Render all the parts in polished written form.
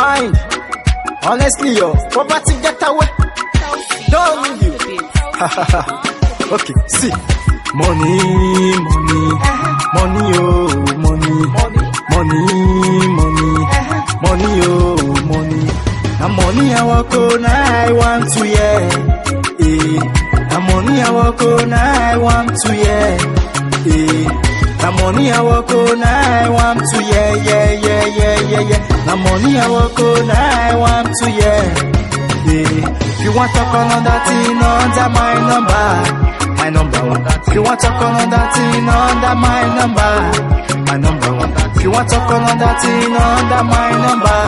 mind. Honestly, your property get away. Don't you? Okay, see. Money, money, money, oh, money, money, money, money, oh, money. The money I walk on, I want to, yeah. The money I walk on, I want to, yeah. The money I walk on, I want to, yeah, yeah, yeah, yeah, yeah, yeah. The money I walk on, I want to, yeah. If you want to call on that thing under my number, my number one. If you want to call on that thing under my number, my number one. If you want to call on that thing under my number,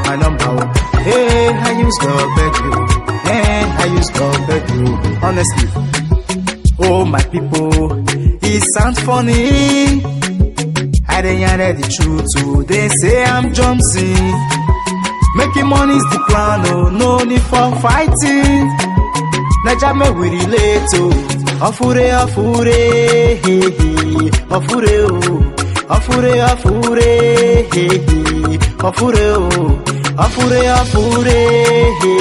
my number one. Hey, I use God beg you. Hey, I use God beg you. Honestly, oh my people, it sounds funny. I didn't hear the truth too. They say I'm jumping. Making money is the plan, oh, no need for fighting. Naja me we relate to. Afure, afure, hey, hey. Afure, oh. Afure, afure, hey, hey. Afure, oh. Afure, afure, hey, hey.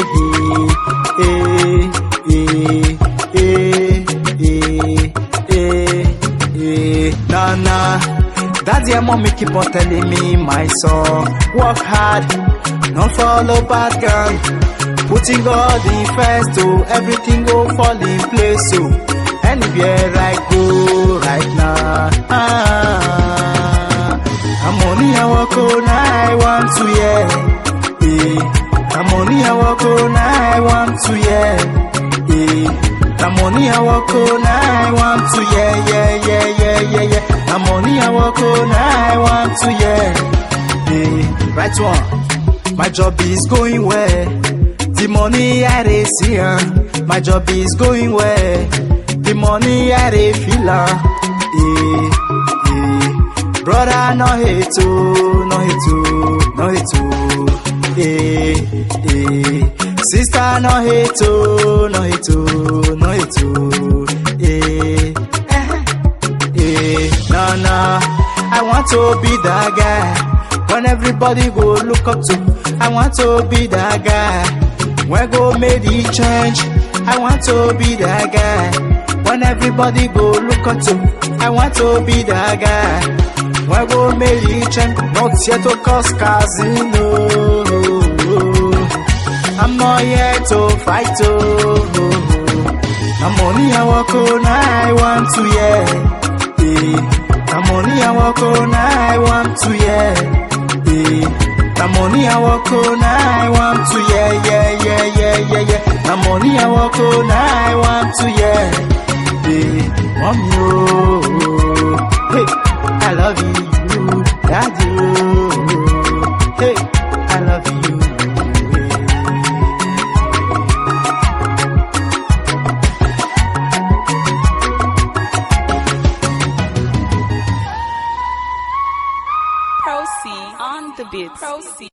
Nah, nah. Daddy and mommy keep on telling me, my son, work hard, don't follow bad gang. Putting God in first, so everything go fall in place, so anywhere I go right now. I'm money I walk on, I want to, yeah. I'm money I walk on, I want to, yeah. I'm money I walk on, I want to, yeah, yeah, yeah, yeah, yeah, yeah. I'm money I walk on, I want to, yeah. Right one, my job is going well. The money I dey see, my job is going well. The money I dey feel, brother no hate oh, no hate oh, no hate oh, sister no hate oh, no hate oh, no hate oh, nah nah. I want to be that guy when everybody go look up to. I want to be that guy. When go make the change, I want to be that guy. When everybody go look up to, I want to be that guy. When go make the change, not yet to cause casino. I'm not here to fight. The money I walk on, I want to, yeah. The money I walk on, I want to, yeah. The money I walk on, I want to, yeah, yeah, yeah, yeah, yeah, yeah. The money I walk on, I want to, yeah. Mommy, oh, hey, I love you, daddy, oh, hey, I love you. Proceed on the beat. Proceed.